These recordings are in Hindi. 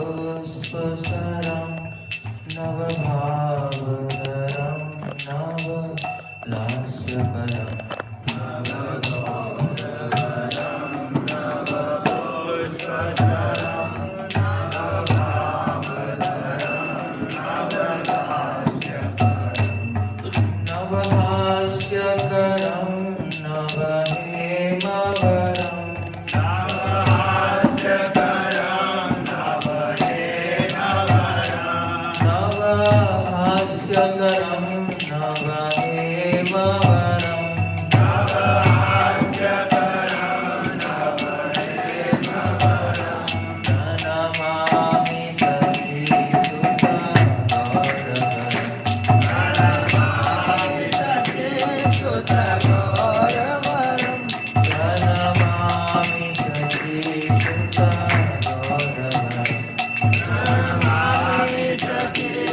पुष्पसरं नवभावधरं नवलास्यकरं नवहास्यकरं नवहेमवरं नवहास्यकरं नवहेमवरं प्रणमामि सतीसुतगौरवरं प्रणमामि सतीसुतगौरवरं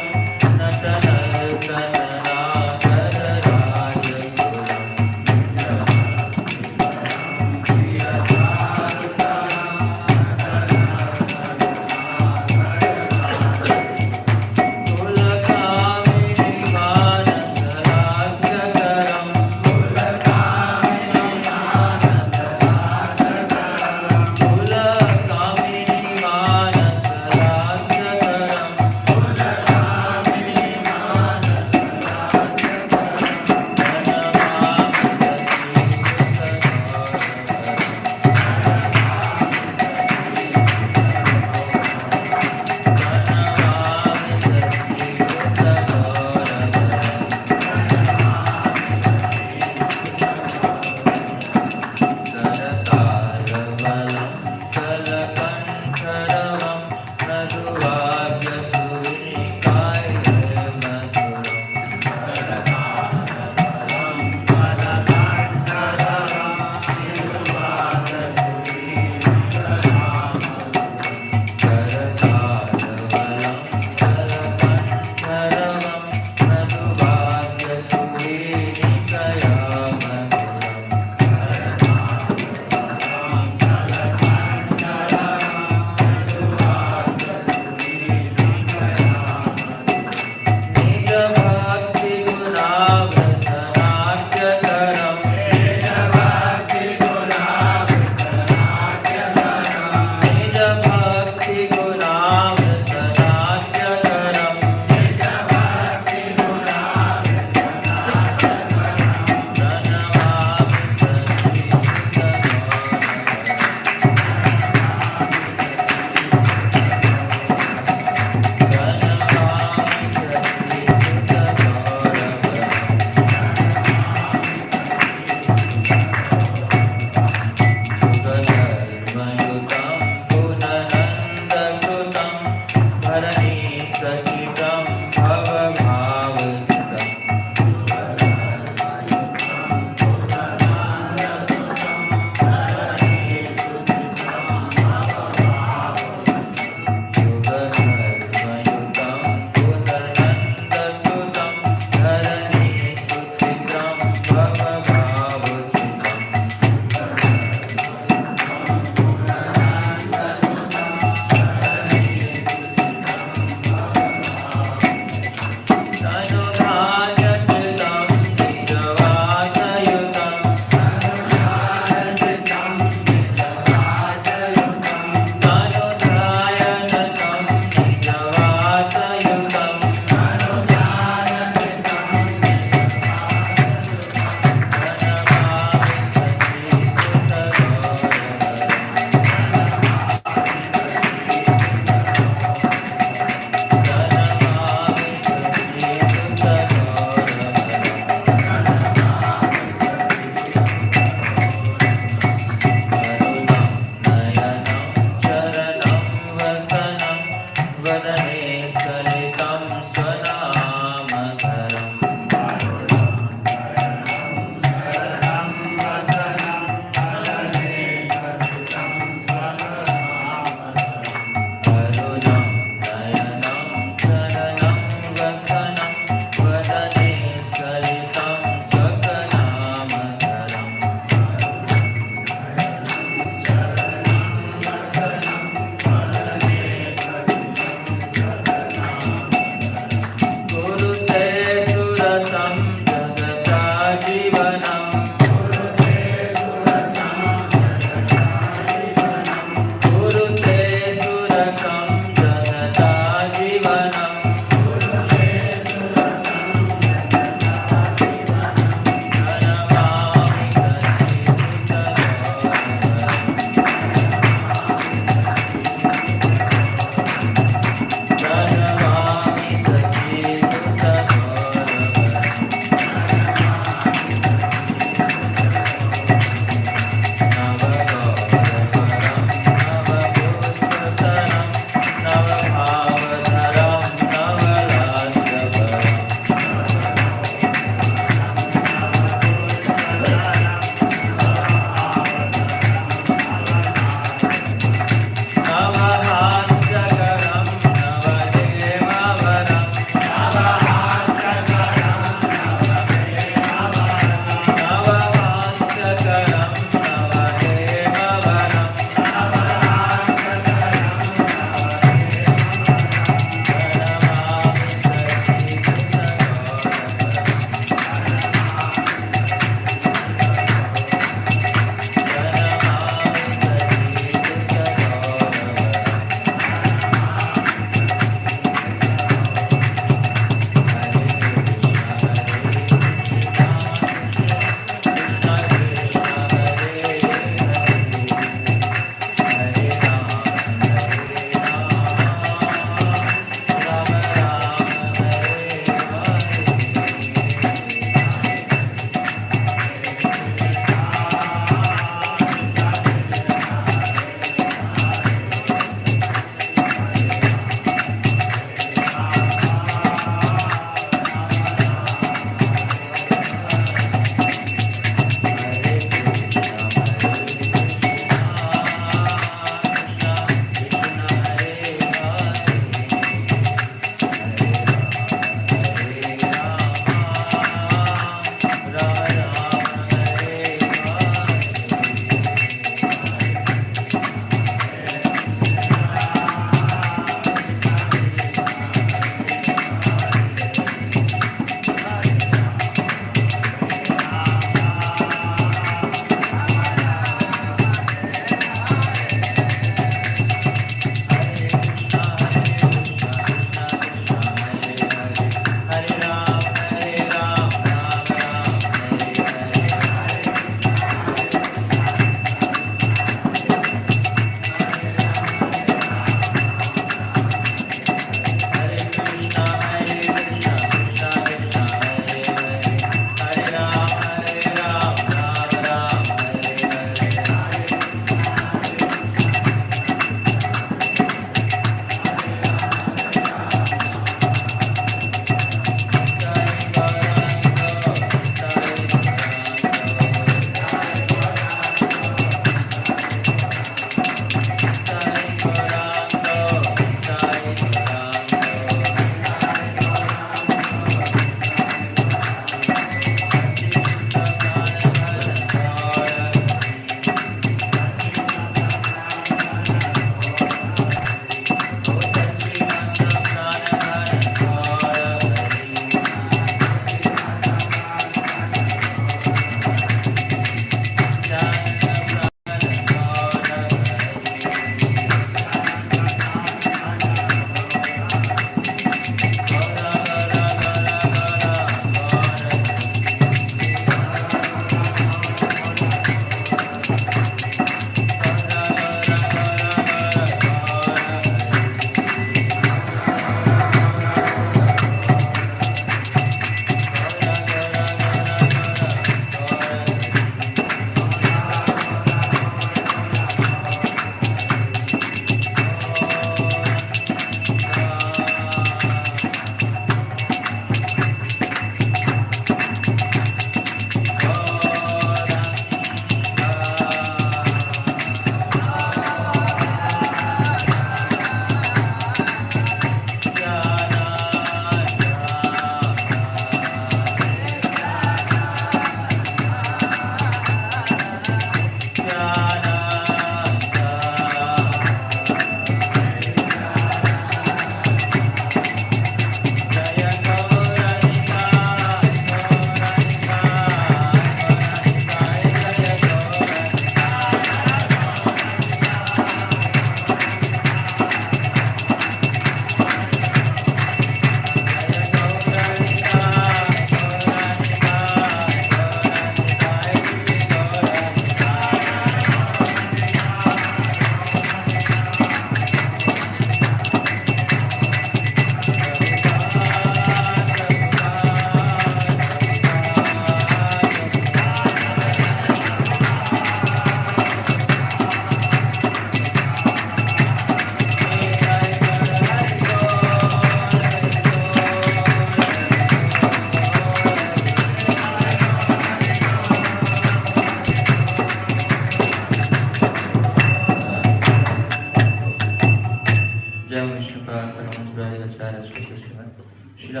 शिला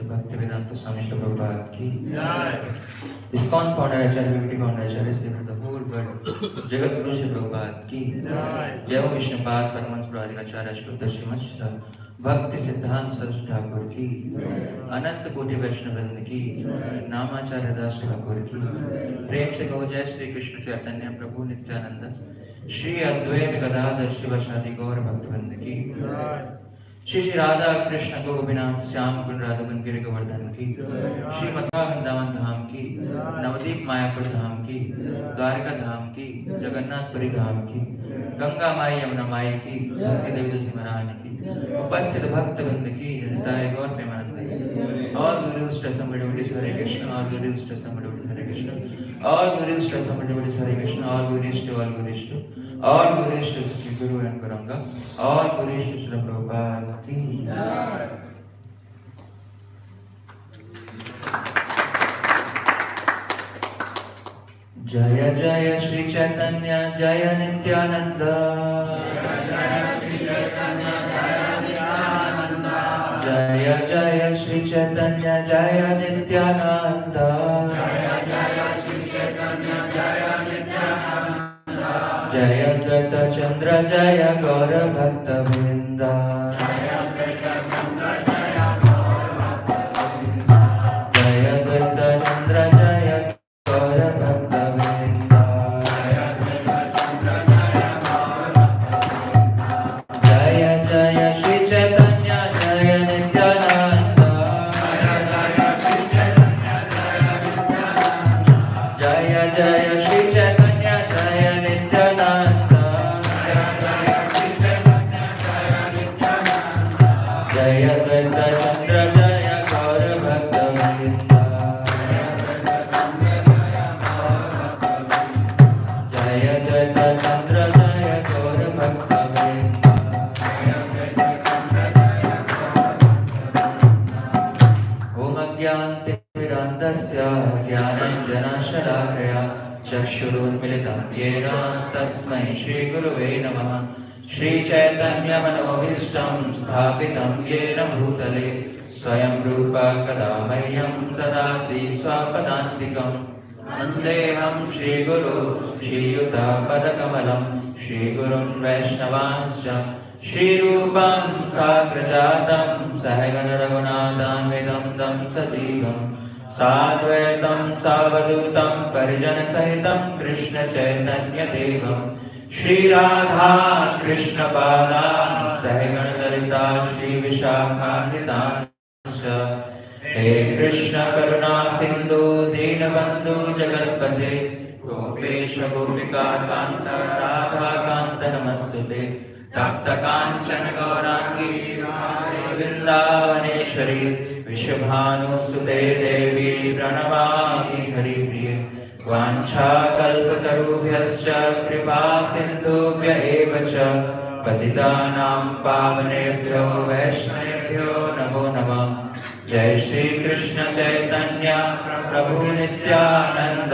भक्ति वेदांत स्वामी श्री प्रभुपाद की इस्कॉन फाउंडर आचार्य विभूति founder Acharya Shri the whole world Jagat Guru Shri Prabhupada की जय हो विष्णुपाद परमहंस प्रभुपादाचार्य अष्टोत्तरश्री मश्र भक्ति सिद्धांत सरस्वती ठाकुर की अनंत कोटि वैष्णववृंद की नामाचार्य दास ठाकुर की प्रेम से कहो जय श्री कृष्ण चैतन्य प्रभु नित्यानंद श्री अद्वैत गदाधर शिवासादि गौर भक्तवृंद की श्री श्री राधा कृष्ण गोपीनाथ श्याम कुंड राधाकुंड गिरि गोवर्धन की श्री मथुरा वृंदावन धाम की नवदीप मायापुर धाम की द्वारका धाम की जगन्नाथपुरी धाम की गंगा माई यमुना माई की भक्ति देवी तुलसी महारानी की उपस्थित भक्त वृंद की हृदय गौर प्रेमानंद और गुरुष्ट समृद्धि हरे कृष्ण और गुरुष्ट समृद्धि हरे कृष्ण और गुरुष्ट समृद्धि हरे कृष्ण और गुरुष्ट और गुरुष्ट श्री गुरु एवं गुरुंगा और गुरुष्ट श्री प्रभुपाद की जय जय श्री चैतन्य जय नित्यानंद जय जय श्री चैतन्य जय नित्यानंद जय दत्त चंद्र जय गौर भक्त वृंद जय दत्त चंद्र जय गौर भक्त वृंद जय जय श्री चैतन्य जय नित्यानंद जय जय श्री चैतन्य जय नित्यानंद जय द्वैत चंद्र जय गौर भक्त वृंद जय द्वैत चंद्र जय गौर भक्त वृंद ओम अज्ञानतिमिरान्धस्य ज्ञानाञ्जनशलाकया चक्षुरुन्मिलितं येन तस्मै श्रीगुरुवे नमः श्रीचैतन्यमनोभीष्टं स्थापितं येन भूतले स्वयं रूप कदा मह्यं ददाति स्वपदान्तिकं वन्देऽहं श्रीगुरो श्रीयुतपदकमलं श्रीगुरुं वैष्णवांश्च श्रीरूपं साग्रजातं सहगण रघुनाथान्वितं तं सजीवं साद्वैतं सावधूतं परिजनसहितं कृष्ण चैतन्यदेवं श्रीराधा कृष्णपादान् सहगण ललिता श्रीविशाखान्वितांश्च हे कृष्ण करुणा सिन्धु दीनबन्धु जगत्पते गोपेश गोपिका कान्त राधा कान्त नमस्तुते तप्त कांचन गौरांगी वृंदावनेश्वरी विश्वभानुसुते देवी प्रणमामि हरिप्रिये वाञ्छाकल्पतरुभ्यश्च कृपा सिन्धुभ्य एव च पतितानां पावनेभ्यो वैष्णवेभ्यो नमो नमः जय श्री कृष्ण चैतन्य प्रभु नित्यानंद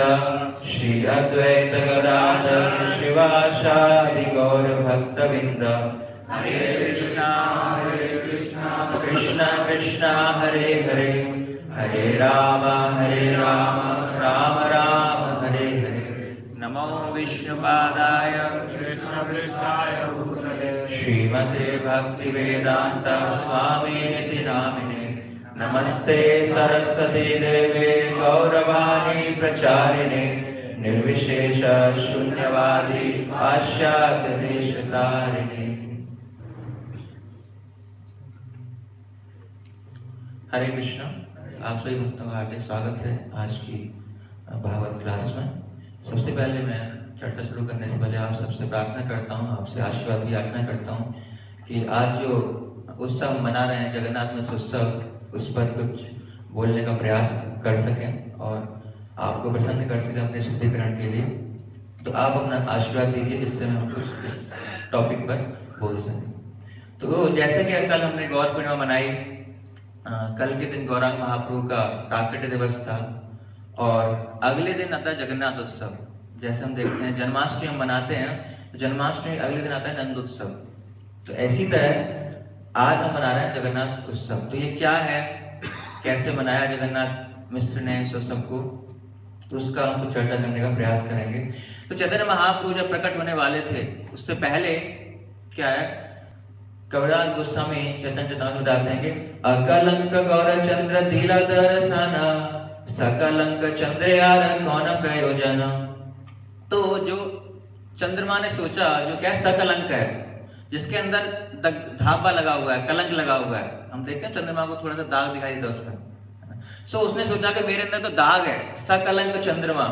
श्री अद्वैत गदाधर शिवासादि गौर भक्तवृंद हरे कृष्णा कृष्ण कृष्ण हरे हरे हरे राम राम राम हरे हरे नमो विष्णुपादाय श्रीमते भक्तिवेदांत स्वामिनिति नामिने नमस्ते सरस्वती देवे गौरवाणी प्रचारिणे निर्विशेष शून्यवादी पाश्चात्य देशतारिणे। हरे कृष्ण। आप सभी भक्तों का हार्दिक स्वागत है आज की भागवत क्लास में। सबसे पहले मैं चर्चा शुरू करने से पहले आप सबसे प्रार्थना करता हूँ, आपसे आशीर्वाद की याचना करता हूँ कि आज जो उत्सव मना रहे हैं जगन्नाथ में उत्सव, उस पर कुछ बोलने का प्रयास कर सकें और आपको प्रसन्न कर सकें अपने शुद्धिकरण के लिए। तो आप अपना आशीर्वाद दीजिए जिससे हम कुछ इस टॉपिक पर बोल सकें। तो जैसे कि कल हमने गौर पूर्णिमा मनाई, कल के दिन गौरांग महाप्रभु का प्राकट्य दिवस था और अगले दिन आता है जगन्नाथ उत्सव। जैसे हम देखते हैं जन्माष्टमी हम मनाते हैं, जन्माष्टमी अगले दिन आता है नंद उत्सव। तो ऐसी तरह आज हम मना रहे हैं जगन्नाथ उत्सव। तो ये क्या है, कैसे मनाया जगन्नाथ मिश्र ने इस उत्सव को, तो उसका हम चर्चा करने का प्रयास करेंगे। तो चैतन्य महाप्रभु जब प्रकट होने वाले थे उससे पहले क्या है, कविराज गोस्वामी चैतन्य चेतावनी बताते हैं कि अकलंक गौर चंद्र दिला दर्शन सकलंक चंद्रयार कौन प्रयोजन। तो जो चंद्रमा ने सोचा, जो क्या सकलंक है, जिसके अंदर धाबा लगा हुआ है, कलंक लगा हुआ है, हम देखते हैं चंद्रमा को थोड़ा सा दाग दिखाई देता है उसमें। सो उसने सोचा कि मेरे अंदर तो दाग है, सकलंक चंद्रमा।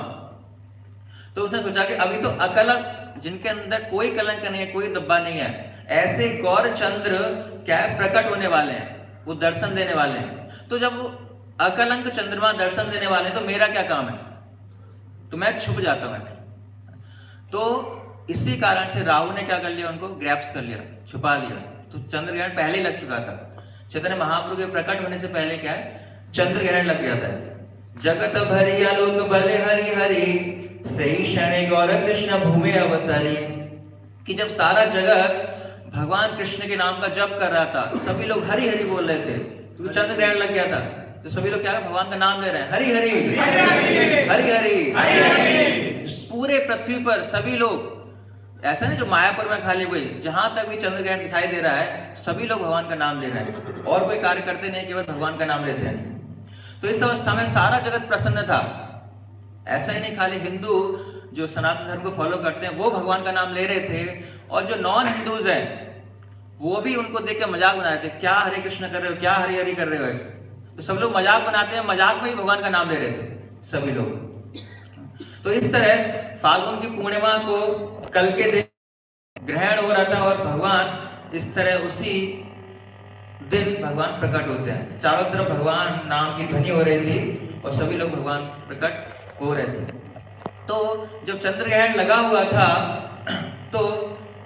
तो उसने सोचा कि अभी तो अकलंक, जिनके अंदर कोई कलंक नहीं है, कोई धब्बा नहीं है, ऐसे गौर चंद्र क्या है प्रकट होने वाले हैं, वो दर्शन देने वाले हैं। तो जब वो अकलंक चंद्रमा दर्शन देने वाले हैं तो मेरा क्या काम है, तो मैं छुप जाता हूं। तो इसी कारण से राहु ने क्या कर लिया, उनको ग्रैप्स कर लिया, छुपा लिया। तो चंद्र ग्रहण पहले ही लग चुका था। चैतन्य महाप्रभु के प्रकट होने से पहले क्या है, चंद्र ग्रहण लग गया था। जगत भरी आलोक बले हरि हरि सही क्षणे गौर कृष्ण भूमि अवतरी। कि जब सारा जगत भगवान कृष्ण के नाम का जप कर रहा था, सभी लोग हरि हरि बोल रहे थे क्योंकि चंद्र ग्रहण लग गया था। तो सभी लोग क्या भगवान का नाम ले रहे हैं, हरि हरि हरि हरि। पूरे पृथ्वी पर सभी लोग, ऐसा नहीं जो मायापुर में खाली हुई, जहां तक भी चंद्र ग्रहण दिखाई दे रहा है सभी लोग भगवान का नाम ले रहे हैं और कोई कार्य करते नहीं, केवल भगवान का नाम लेते हैं। तो इस अवस्था में सारा जगत प्रसन्न था। ऐसा ही नहीं खाली हिंदू जो सनातन धर्म को फॉलो करते हैं वो भगवान का नाम ले रहे थे, और जो नॉन हिंदूज हैं वो भी उनको देख के मजाक बनाए थे, क्या हरे कृष्ण कर रहे हो, क्या हरि हरि कर रहे हो। तो सब लोग मजाक बनाते हैं, मजाक में ही भगवान का नाम ले रहे थे सभी लोग। तो इस तरह फाल्गुन की पूर्णिमा को कल के दिन ग्रहण हो रहा था और भगवान इस तरह उसी दिन भगवान प्रकट होते हैं। चारों तरफ भगवान नाम की ध्वनि हो रही थी और सभी लोग भगवान प्रकट हो रहे थे। तो जब चंद्र ग्रहण लगा हुआ था तो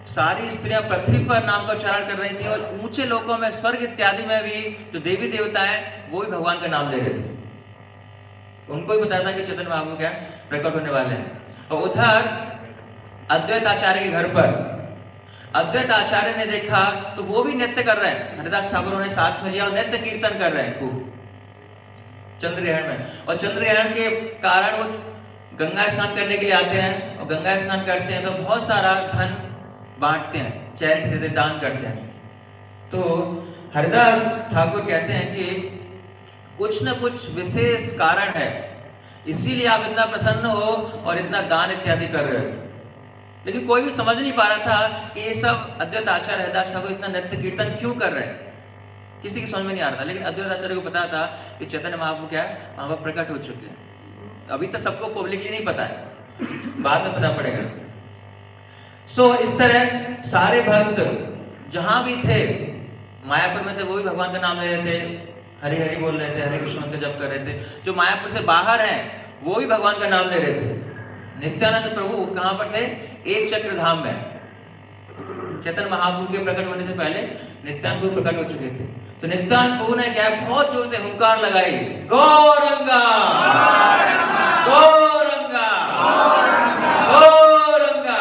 सारी स्त्रियां पृथ्वी पर नाम का उच्चारण कर रही थी, और ऊंचे लोकों में स्वर्ग इत्यादि में भी जो देवी देवता है वो भी भगवान का नाम ले रहे थे। उनको भी पता था कि चैतन्य महाप्रभु क्या प्रकट होने वाले हैं। और उधर अद्वैत आचार्य के घर पर अद्वैत आचार्य ने देखा तो वो भी नृत्य कर रहे हैं, हरिदास ठाकुर ने साथ में लिया और नृत्य कीर्तन कर रहे हैं खूब चंद्र ग्रहण में। और चंद्र ग्रहण के कारण वो गंगा स्नान करने के लिए आते हैं, और गंगा स्नान करते हैं तो बहुत सारा धन बांटते हैं, चैरिटी देते, दान करते हैं। तो हरिदास ठाकुर कहते हैं कि कुछ न कुछ विशेष कारण है, इसीलिए आप इतना प्रसन्न हो और इतना दान इत्यादि कर रहे हो। लेकिन कोई भी समझ नहीं पा रहा था कि ये सब अद्वैत आचार्य हरिदास ठाकुर इतना नृत्य कीर्तन क्यों कर रहे हैं, किसी की समझ में नहीं आ रहा था। लेकिन अद्वैत आचार्य को पता था कि चैतन्य महाप्रभु क्या है वहां पर प्रकट हो चुके हैं। अभी तो सबको पब्लिकली नहीं पता है, बाद में पता पड़ेगा। सो इस तरह सारे भक्त जहां भी थे, मायापुर में थे वो भी भगवान का नाम ले रहे थे, हरि हरि बोल रहे थे, हरे कृष्ण का जप कर रहे थे। जो मायापुर से बाहर हैं वो भी भगवान का नाम ले रहे थे। नित्यानंद प्रभु कहां पर थे, एक चक्र धाम में। चैतन्य महाप्रभु के प्रकट होने से पहले नित्यानंद प्रभु प्रकट हो चुके थे। तो नित्यानंद प्रभु ने क्या है बहुत जोर से हुंकार लगाई, गौरंगा गौरंगा गौरंगा।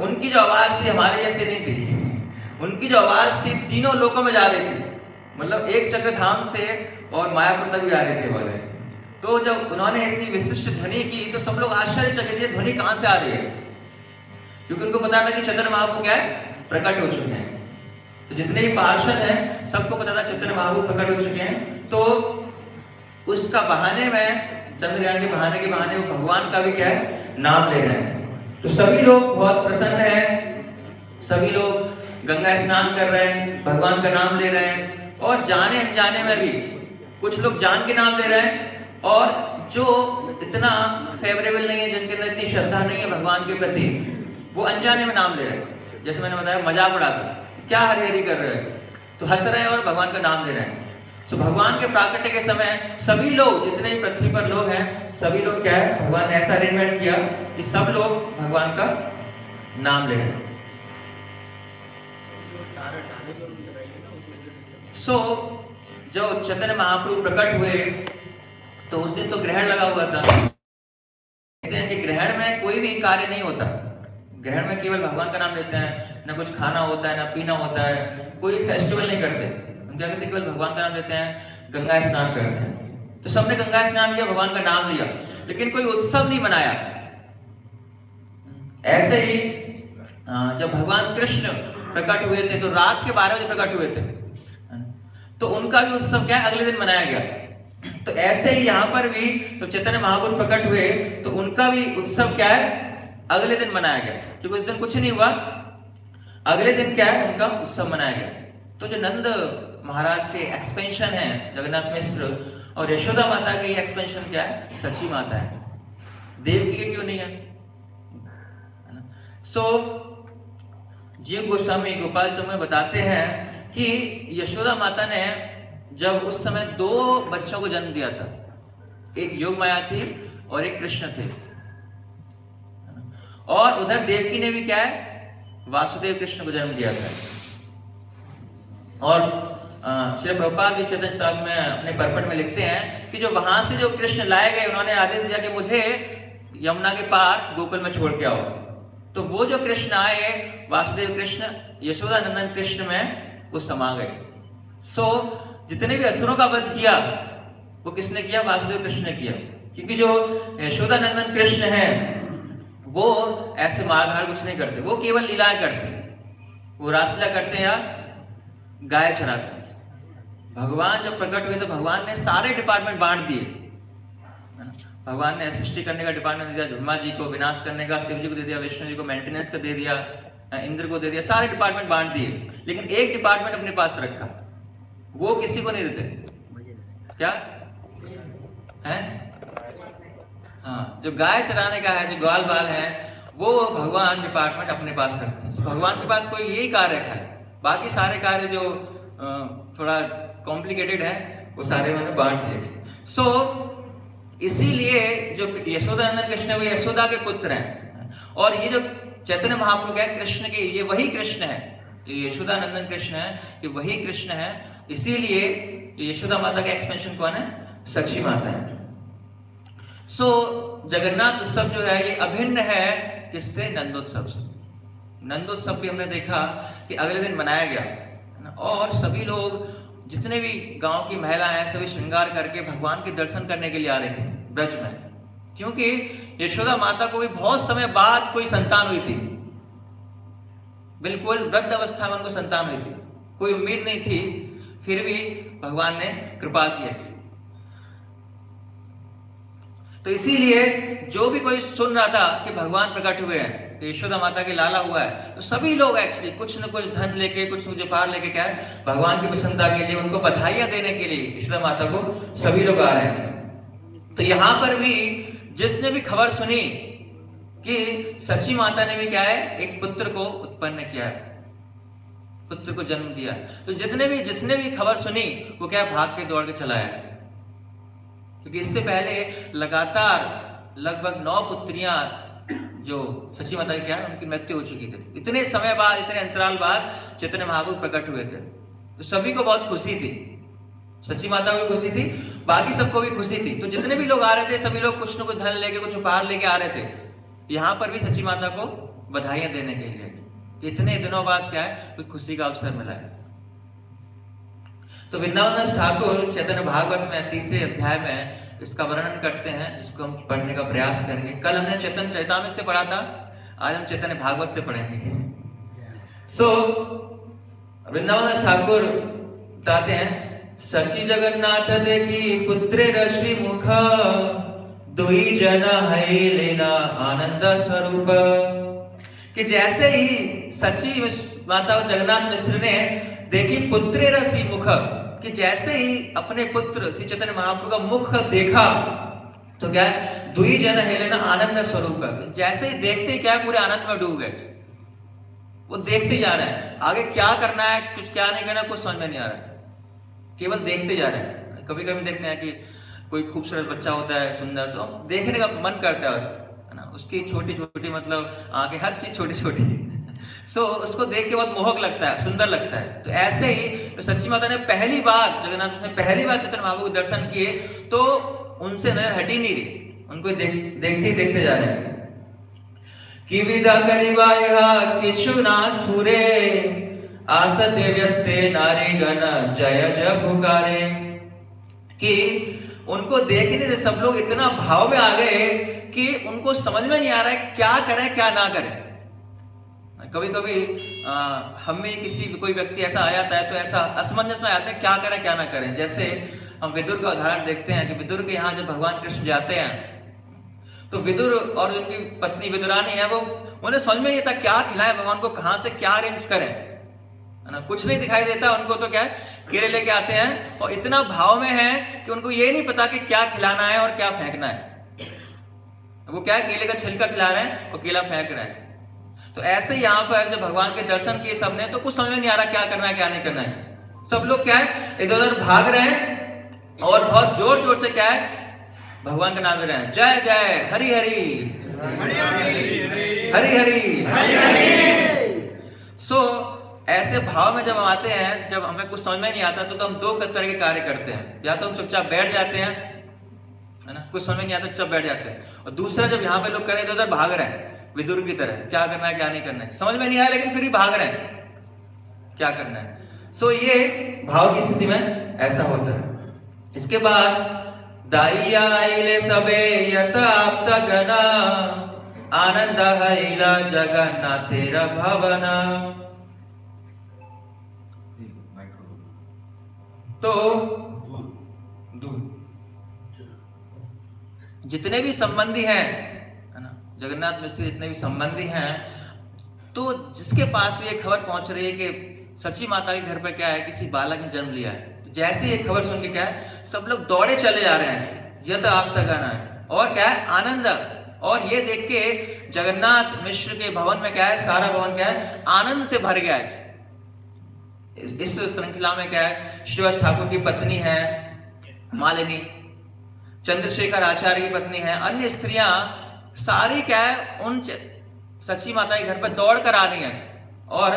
उनकी जो आवाज थी हमारे जैसे नहीं थी, उनकी जो आवाज थी तीनों लोकों में जा रही थी, मतलब एक चक्र धाम से और मायापुर तक भी आ रहे थे वाले। तो जब उन्होंने इतनी विशिष्ट ध्वनि की तो सब लोग आश्चर्यचकित थे, ध्वनि कहां से आ रही है, क्योंकि उनको पता था कि चैतन्य महाप्रभु क्या है प्रकट हो चुके हैं। तो जितने भी पार्षद हैं सबको पता था चैतन्य महाप्रभु प्रकट हो चुके हैं। तो उसका बहाने में, चंद्र ग्रहण के बहाने वो भगवान का भी क्या है नाम ले रहे हैं। तो सभी लोग बहुत प्रसन्न हैं, सभी लोग गंगा स्नान कर रहे हैं, भगवान का नाम ले रहे हैं, और जाने अनजाने में भी कुछ लोग जान के नाम ले रहे हैं, और जो इतना फेवरेबल नहीं है, जिनके अंदर इतनी श्रद्धा नहीं है भगवान के प्रति, वो अनजाने में नाम ले रहे हैं। जैसे मैंने बताया मजाक उड़ाते, क्या हरि हरि कर रहे हैं, तो हंस रहे हैं और भगवान का नाम ले रहे हैं। तो भगवान के प्राकट्य के समय सभी लोग, जितने भी पृथ्वी पर लोग हैं, सभी लोग क्या है भगवान ने ऐसा अरेंजमेंट किया कि सब लोग भगवान का नाम ले रहे हैं। जब चैतन्य महाप्रभु प्रकट हुए तो उस दिन तो ग्रहण लगा हुआ था। कहते हैं कि ग्रहण में कोई भी कार्य नहीं होता, ग्रहण में केवल भगवान का नाम लेते हैं, ना कुछ खाना होता है ना पीना होता है, कोई फेस्टिवल नहीं करते। हम क्या करते हैं, केवल भगवान का नाम लेते हैं, गंगा स्नान करते हैं। तो सबने गंगा स्नान किया, भगवान का नाम लिया, लेकिन कोई उत्सव नहीं मनाया। ऐसे ही जब भगवान कृष्ण प्रकट हुए थे तो रात के 12 बजे प्रकट हुए थे, तो उनका भी उत्सव क्या है, अगले दिन मनाया गया। तो ऐसे ही यहाँ पर भी तो चैतन्य महाप्रभु प्रकट हुए तो उनका भी उत्सव क्या है, अगले दिन मनाया गया, क्योंकि उस दिन कुछ नहीं हुआ, अगले दिन क्या है, उनका उत्सव मनाया गया। तो जो नंद महाराज के एक्सपेंशन है, जगन्नाथ मिश्र और यशोदा माता के एक्सपेंशन क्या है, सची माता है, देवकी के क्यों नहीं है। सो जीव गोस्वामी गोपाल चौक में बताते हैं कि यशोदा माता ने जब उस समय 2 बच्चों को जन्म दिया था, एक योग माया थी और एक कृष्ण थे, और उधर देवकी ने भी क्या है, वासुदेव कृष्ण को जन्म दिया था। और श्री प्रभुपाद जी चैतन्य चरितामृत में अपने परपट में लिखते हैं कि जो वहां से जो कृष्ण लाए गए, उन्होंने आदेश दिया कि मुझे यमुना के पार गोकुल में छोड़ के आओ। तो वो जो कृष्ण आए, वासुदेव कृष्ण यशोदा नंदन कृष्ण में वो समा गए। सो जितने भी असुरों का वध किया वो किसने किया, वासुदेव कृष्ण ने किया, क्योंकि जो यशोदा नंदन कृष्ण है वो ऐसे मारधाड़ कुछ नहीं करते, वो केवल लीलाएं करते, वो रासलीला करते या गाय चराते। भगवान जब प्रकट हुए तो भगवान ने सारे डिपार्टमेंट बांट दिए। भगवान ने सृष्टि करने का डिपार्टमेंट दिया, ब्रह्मा जी को विनाश करने का शिव जी को दे दिया, विष्णु जी को मेंटेनेंस का दे दिया, इंद्र को दे दिया, सारे डिपार्टमेंट बांट दिए, लेकिन एक डिपार्टमेंट अपने पास रखा, वो किसी को नहीं देते। क्या है? हाँ, जो गाय चराने का है, जो ग्वाल बाल है, वो भगवान डिपार्टमेंट अपने पास रखते हैं। तो भगवान के पास कोई यही कार्य है, बाकी सारे कार्य जो थोड़ा कॉम्प्लिकेटेड है वो सारे मैंने बांट दिए। सो इसीलिए जो यशोदा नंदन कृष्ण है वो यशोदा के पुत्र हैं, और ये जो चैतन्य महाप्रभु है कृष्ण के, ये वही कृष्ण है, ये यशोदा नंदन कृष्ण है, ये वही कृष्ण है। इसीलिए यशोदा माता का एक्सपेंशन कौन है, सची माता है। सो जगन्नाथ उत्सव जो है ये अभिन्न है किससे, नंदोत्सव से। नंदोत्सव भी हमने देखा कि अगले दिन मनाया गया, और सभी लोग जितने भी गांव की महिलाएं हैं सभी श्रृंगार करके भगवान के दर्शन करने के लिए आ रहे थे ब्रज में, क्योंकि यशोदा माता को भी बहुत समय बाद कोई संतान हुई थी, बिल्कुल वृद्ध अवस्था में उनको संतान हुई थी, कोई उम्मीद नहीं थी, फिर भी भगवान ने कृपा की। तो इसीलिए जो भी कोई सुन रहा था कि भगवान प्रकट हुए हैं, यशोदा माता के लाला हुआ है, तो सभी लोग एक्चुअली कुछ न कुछ धन लेके, कुछ न कुछ उपहार लेके क्या है, भगवान की प्रसन्नता के लिए, उनको बधाइयां देने के लिए यशोदा माता को सभी लोग आ रहे हैं। तो यहाँ पर भी जिसने भी खबर सुनी कि सची माता ने भी क्या है, एक पुत्र को उत्पन्न किया है, पुत्र को जन्म दिया, तो जिसने भी खबर सुनी वो क्या भाग के दौड़ के चला है, क्योंकि इससे पहले लगातार लगभग 9 पुत्रियां जो सची माता की क्या है उनकी मृत्यु हो चुकी थी। इतने समय बाद, इतने अंतराल बाद चैतन्य महाप्रभु प्रकट हुए थे, तो सभी को बहुत खुशी थी, सची माता को भी खुशी थी, बाकी सबको भी खुशी थी। तो जितने भी लोग आ रहे थे सभी लोग कुछ न कुछ धन लेके, कुछ उपहार लेके आ रहे थे, यहाँ पर भी सची माता को बधाइयां देने के लिए। इतने दिनों बाद क्या है, कोई खुशी का अवसर मिला है। तो वृंदावन ठाकुर चैतन्य भागवत में 3रे अध्याय में इसका वर्णन करते हैं, जिसको हम पढ़ने का प्रयास करेंगे। कल हमने चैतन्य चरितामृत से पढ़ा था, आज हम चैतन्य भागवत से पढ़ेंगे। सो वृंदावन ठाकुर बताते हैं, सची जगन्नाथ देखी पुत्रे ऋषि मुख, दुई जन है लेना आनंद स्वरूप। कि जैसे ही सची माता जगन्नाथ मिश्र ने देखी पुत्रे ऋषि मुख, कि जैसे ही अपने पुत्र श्री चैतन्य महाप्रभु का मुख देखा तो क्या है, दुई जन है लेना आनंद स्वरूप। जैसे ही देखते ही क्या है, पूरे आनंद में डूब गए, वो देखते जा रहे हैं, आगे क्या करना है, कुछ क्या नहीं करना, कुछ समझ में नहीं आ रहा है, केवल देखते जा रहे हैं। कभी कभी देखते हैं कि कोई खूबसूरत बच्चा होता है सुंदर, तो देखने का मन करता है उसको, है ना, उसकी छोटी छोटी मतलब आंखें, हर चीज छोटी छोटी सो उसको देख के बहुत मोहक लगता है, सुंदर लगता है। तो ऐसे ही तो सच्ची माता ने पहली बार, जगन्नाथ ने पहली बार चैतन्य महाप्रभु के दर्शन किए तो उनसे नजर हटी नहीं रही, उनको देखते ही देखते जा रहे हैं। कि विदा करिबा यह किछु ना स्फुरे आसते व्यस्ते नारी गण जय जय पुकारे। कि उनको देखने से सब लोग इतना भाव में आ गए कि उनको समझ में नहीं आ रहा है कि क्या करें क्या ना करें। कभी कभी हम में कोई व्यक्ति ऐसा आ जाता है तो ऐसा असमंजस में आते हैं क्या करें क्या ना करें। जैसे हम विदुर का उदाहरण देखते हैं कि विदुर के यहाँ जब भगवान कृष्ण जाते हैं तो विदुर और उनकी पत्नी विदुरानी है वो उन्हें समझ में नहीं आता क्या खिलाएं भगवान को, कहां से क्या अरेंज करें, है ना। कुछ नहीं दिखाई देता उनको, तो क्या है केले लेके आते हैं और इतना भाव में है कि उनको ये नहीं पता कि क्या खिलाना है और क्या फेंकना है। वो क्या है केले का छिलका खिला रहे हैं और केला फेंक रहे हैं। तो ऐसे यहाँ पर जब भगवान के दर्शन किए सबने तो कुछ समझ में नहीं आ रहा क्या करना है क्या नहीं करना है। सब लोग क्या है इधर उधर भाग रहे हैं और बहुत जोर जोर से क्या है भगवान का नाम ले रहे हैं, जय जय हरि हरि हरि हरि। सो ऐसे भाव में जब हम आते हैं, जब हमें कुछ समझ में नहीं आता तो हम दो तरह के कार्य करते हैं। या तो हम चुपचाप बैठ जाते हैं, है ना, कुछ समझ में नहीं आता चुपचाप बैठ जाते हैं। और दूसरा जब यहाँ पे लोग करें इधर उधर भाग रहे हैं विदुर की तरह, क्या करना है क्या नहीं करना है समझ में नहीं आया लेकिन फिर भी भाग रहे हैं क्या करना है। सो ये भाव की स्थिति में ऐसा होता है। इसके बाद दाइया आइले सबे यत आप्त गना आनंद हैला जगन्नाथेर भवना। तो जितने भी संबंधी हैं, है ना, जगन्नाथ मिश्र जितने भी संबंधी हैं, तो जिसके पास भी ये खबर पहुंच रही है कि सची माता के घर पे क्या है किसी बालक ने जन्म लिया है, तो जैसे ये खबर सुन के क्या है सब लोग दौड़े चले जा रहे हैं यह तो आप तक आना है। और क्या है आनंद, और ये देख के जगन्नाथ मिश्र के भवन में क्या है सारा भवन क्या है आनंद से भर गया है। इस श्रृंखला में क्या है श्रीवास ठाकुर की पत्नी है मालिनी, चंद्रशेखर आचार्य की पत्नी है, अन्य स्त्रियां सारी क्या है उन सची माता के घर पर दौड़ कर आ रही हैं। और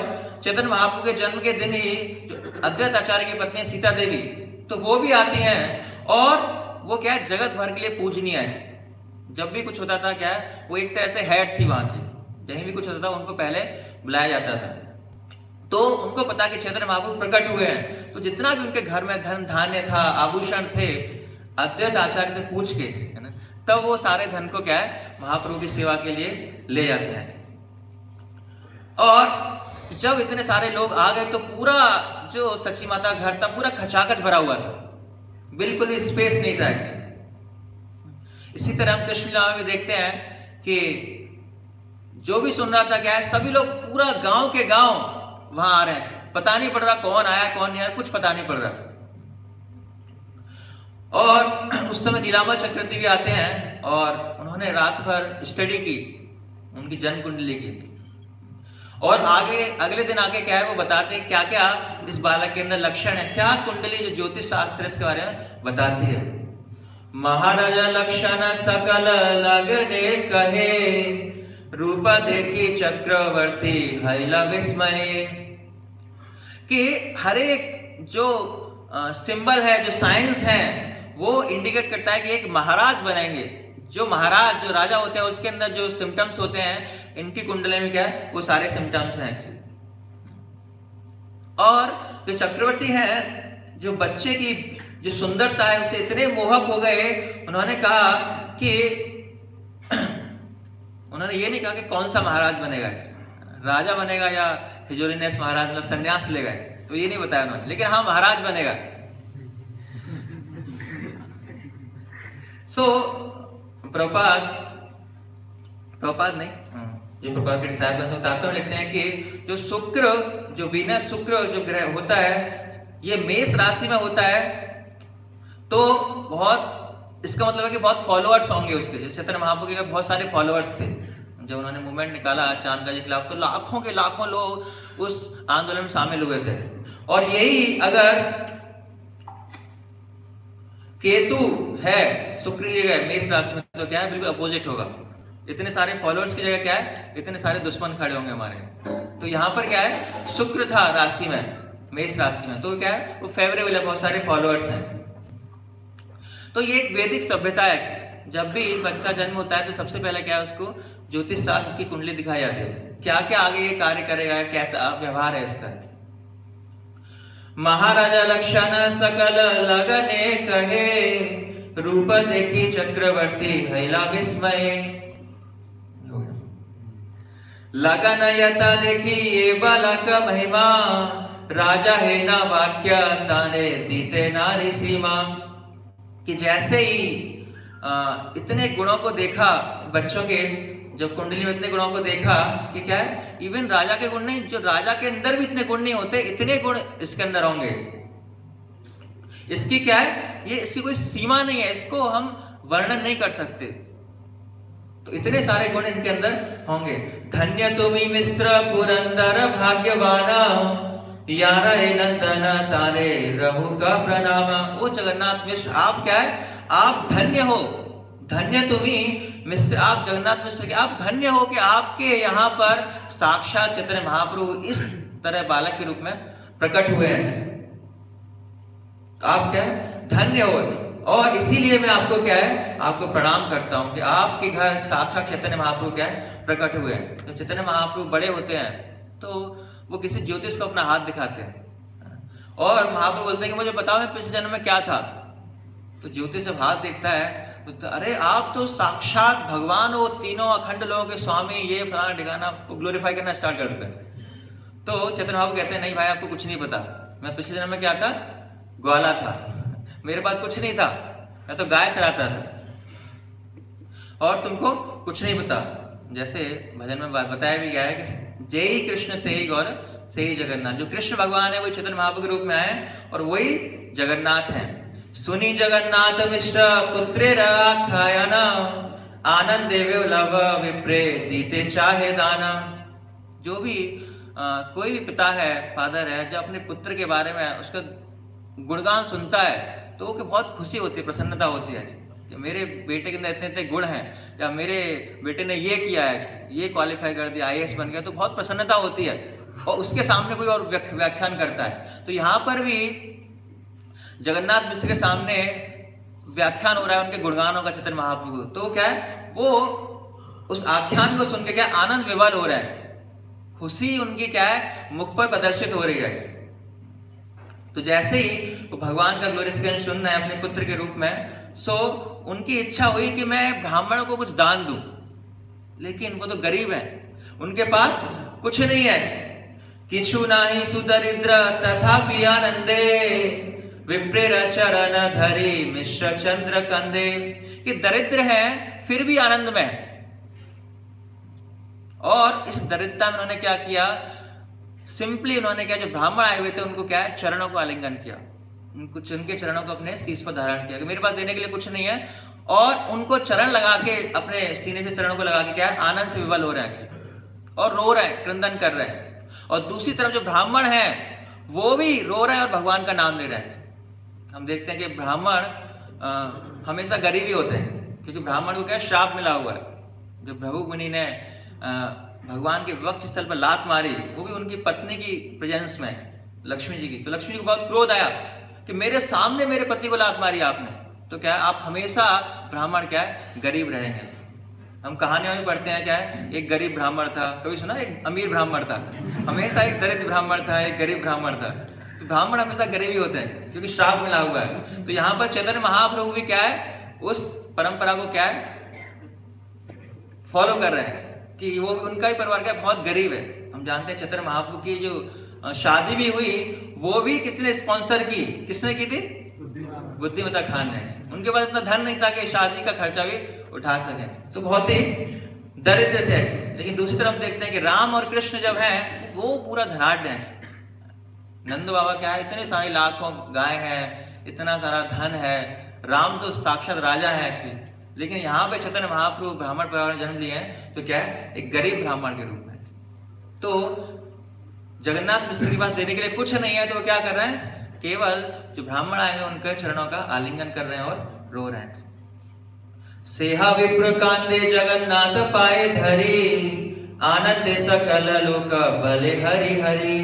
चैतन्य महाप्रभु के जन्म के दिन ही जो अद्वैत आचार्य की पत्नी सीता देवी तो वो भी आती हैं और वो क्या है जगत भर के लिए पूजनीय है। जब भी कुछ होता था क्या है वो एक तरह से हेड थी वहां की, कहीं भी कुछ होता था उनको पहले बुलाया जाता था। तो उनको पता कि चैतन्य महाप्रभु प्रकट हुए हैं, तो जितना भी उनके घर में धन धान्य था आभूषण थे अद्वैत आचार्य से पूछ के, है ना, तब वो सारे धन को क्या है महाप्रभु की सेवा के लिए ले जाते हैं। और जब इतने सारे लोग आ गए तो पूरा जो सची माता घर था पूरा खचाखच भरा हुआ था, बिल्कुल भी स्पेस नहीं था। इसी तरह हम कृष्ण लीला में देखते हैं कि जो भी सुन रहा था क्या है सभी लोग पूरा गांव के गांव वहां आ रहे हैं, पता नहीं पड़ रहा कौन आया कौन नहीं आया, कुछ पता नहीं पड़ रहा। और उस समय नीलांबर चक्रवर्ती भी आते हैं और उन्होंने रात भर स्टडी की उनकी जन्म कुंडली की, और आगे अगले दिन आके क्या है वो बताते हैं क्या क्या इस बालक के अंदर लक्षण है, क्या कुंडली जो ज्योतिष शास्त्र इसके बारे में बताती है। महाराजा लक्षण सकल लगने कहे रूप देखी चक्रवर्ती हैला विस्मय। कि हर एक जो सिंबल है जो साइंस है वो इंडिकेट करता है कि एक महाराज बनेंगे। जो महाराज जो राजा होते हैं उसके अंदर जो सिम्टम्स होते हैं इनकी कुंडली में क्या है वो सारे सिम्टम्स हैं। और जो चक्रवर्ती है जो बच्चे की जो सुंदरता है उसे इतने मोहक हो गए, उन्होंने कहा कि उन्होंने ये नहीं कहा कि कौन सा महाराज बनेगा, राजा बनेगा या हिजोरिनेस महाराज मतलब संन्यास लेगा, तो ये नहीं बताया उन्होंने, लेकिन हाँ महाराज बनेगा। सो प्रभुपाद नहीं ये प्रभुपाद के साहब तात्पर्य लिखते हैं कि जो शुक्र जो वीनस शुक्र जो ग्रह होता है ये मेष राशि में होता है, तो बहुत इसका मतलब है कि बहुत फॉलोअर्स होंगे उसके। चैतन्य महाप्रभु के बहुत सारे फॉलोअर्स थे, जब उन्होंने मूवमेंट निकाला चांदगा के खिलाफ तो लाखों के लाखों लोग उस आंदोलन में शामिल हुए थे। और यही अगर केतु है शुक्र की जगह मेष राशि में तो क्या है बिल्कुल अपोजिट होगा। इतने सारे फॉलोअर्स की जगह क्या है इतने सारे दुश्मन खड़े होंगे हमारे। तो यहाँ पर क्या है शुक्र था राशि में मेष राशि में, तो क्या है वो फेवरेबल है, बहुत सारे फॉलोअर्स हैं। तो ये एक वैदिक सभ्यता है जब भी बच्चा जन्म होता है तो सबसे पहले क्या है, उसको ज्योतिष शास्त्र उसकी कुंडली दिखाई जाती है, क्या क्या आगे ये कार्य करेगा, कैसा व्यवहार है इसका। महाराजा लक्षण सकल लगने कहे, रूप देखी चक्रवर्ती हैला विस्मय। लगन यथा देखी ये बालक महिमा, राजा है ना वाक्य ताने दीते नारी सीमा। कि जैसे ही इतने गुणों को देखा बच्चों के, जब कुंडली में इतने गुणों को देखा कि क्या है, इवन राजा के गुण नहीं, जो राजा के अंदर भी इतने गुण नहीं होते, इतने गुण इसके अंदर होंगे। इसकी क्या है, ये इसकी कोई सीमा नहीं है, इसको हम वर्णन नहीं कर सकते। तो इतने सारे गुण इनके अंदर होंगे। धन्य तुमी मिश्र पुरंदर भाग्यवाना, यारा नंदन तारे रहु का प्रणाम। ओ जगन्नाथ मिश्र, आप क्या है, आप धन्य हो। धन्य तुम्ही मिश्र, आप जगन्नाथ मिश्र के आप धन्य हो कि आपके यहाँ पर साक्षात चैतन्य महाप्रभु इस तरह बालक के रूप में प्रकट हुए हैं। आप क्या है, धन्य हो। और इसीलिए मैं आपको क्या है, आपको प्रणाम करता हूं कि आपके घर साक्षात चैतन्य महाप्रभु क्या है, प्रकट हुए हैं। तो चैतन्य महाप्रभु बड़े होते हैं तो वो किसी ज्योतिष को अपना हाथ दिखाते हैं और महाप्रभु बोलते हैं कि मुझे बताओ मैं पिछले जन्म में क्या था। तो ज्योतिष जब हाथ देखता है तो अरे आप तो साक्षात भगवान हो, तीनों अखंड लोगों के स्वामी, ये फलाना ठिकाना, ग्लोरीफाई करना स्टार्ट कर देते हैं। तो चैतन्य महाप्रभु कहते हैं नहीं भाई, आपको कुछ नहीं पता, मैं पिछले जन्म में क्या था, ग्वाला था, मेरे पास कुछ नहीं था, मैं तो गाय चराता था और तुमको कुछ नहीं पता। जैसे भजन में बताया भी गया है कि जय ही कृष्ण से ही गौर से ही जगन्नाथ। जो कृष्ण भगवान है वही चैतन्य महाप्रभु के रूप में आए और वही जगन्नाथ हैं। सुनी जगन्नाथ मिश्र पुत्रे राखायन, आनंद देवे लव विप्रे दीते चाहे दाना। जो भी कोई भी पिता है, फादर है, जब अपने पुत्र के बारे में उसका गुणगान सुनता है तो वो बहुत खुशी होती है, प्रसन्नता होती है कि मेरे बेटे के अंदर इतने इतने गुण हैं, या मेरे बेटे ने ये किया है, ये क्वालिफाई कर दिया, IAS बन गया, तो बहुत प्रसन्नता होती है और उसके सामने कोई और व्याख्यान करता है। तो यहाँ पर भी जगन्नाथ मिश्र के सामने व्याख्यान हो रहा है उनके गुणगानों का चैतन्य महाप्रभु। तो क्या है, वो उस आख्यान को सुन के क्या आनंद विवल हो रहा है, खुशी उनकी क्या है मुख पर प्रदर्शित हो रही है। तो जैसे ही वो भगवान का ग्लोरिफिकेशन सुन रहे हैं अपने पुत्र के रूप में, सो उनकी इच्छा हुई कि मैं ब्राह्मणों को कुछ दान दूं, लेकिन वो तो गरीब हैं, उनके पास कुछ नहीं है। किछु नाही सुदरिद्र तथापि आनंदे, विप्रेर चरण धरी मिश्र चंद्र कंदे। कि दरिद्र है फिर भी आनंद में, और इस दरिद्रता में उन्होंने क्या किया, सिंपली उन्होंने क्या, जो ब्राह्मण आए हुए थे उनको क्या है, चरणों को आलिंगन किया, उनके चरणों को अपने शीश पर धारण किया कि मेरे पास देने के लिए कुछ नहीं है, और उनको चरण लगा के अपने सीने से चरणों को लगा के क्या है, आनंद से विवल हो रहे हैं और रो रहे हैं, क्रंदन कर रहे हैं। और दूसरी तरफ जो ब्राह्मण है वो भी रो रहे हैं और भगवान का नाम ले रहे हैं। हम देखते हैं कि ब्राह्मण हमेशा गरीब ही होते हैं, क्योंकि ब्राह्मण को क्या श्राप मिला हुआ है। जब भृगु मुनि ने भगवान के वक्ष स्थल पर लात मारी, वो भी उनकी पत्नी की प्रेजेंस में, लक्ष्मी जी की, तो लक्ष्मी जी को बहुत क्रोध आया कि मेरे सामने मेरे पति को लात मारी आपने। तो क्या है, आप हमेशा ब्राह्मण क्या है, गरीब रहेंगे। हम कहानियों में पढ़ते हैं क्या है, एक गरीब ब्राह्मण था, कभी सुना एक अमीर ब्राह्मण था, हमेशा एक दरिद्र ब्राह्मण था, एक गरीब ब्राह्मण था। तो ब्राह्मण हमेशा गरीब ही होते हैं क्योंकि श्राप मिला हुआ है। तो यहाँ पर चैतन्य महाप्रभु भी क्या है, उस परंपरा को क्या है, फॉलो कर रहे हैं कि वो उनका ही परिवार क्या बहुत गरीब है। हम जानते हैं चैतन्य महाप्रभु की जो शादी भी हुई वो भी किसने स्पॉन्सर की, किसने की थी, बुद्धिमता खान ने। उनके पास इतना धन नहीं था कि शादी का खर्चा भी उठा सके, तो बहुत ही दरिद्र थे। लेकिन दूसरी तरफ देखते हैं कि राम और कृष्ण जब हैं वो पूरा धनाढ्य हैं। नंद बाबा क्या है, इतने सारे लाखों गाय हैं, इतना सारा धन है, राम तो साक्षात राजा है एक्चुअली। लेकिन यहाँ पे चैतन्य महाप्रभु ब्राह्मण परिवार में जन्म लिए हैं, तो क्या है, एक गरीब ब्राह्मण के रूप में। तो जगन्नाथ मिश्र के पास देने के लिए कुछ नहीं है, तो वो क्या कर रहे हैं, केवल जो ब्राह्मण आए हैं उनके चरणों का आलिंगन कर रहे हैं और रो रहे हैं। सेहा विप्र कांदे जगन्नाथ पाए धरी, आनंद सकल लोक बले हरि हरि।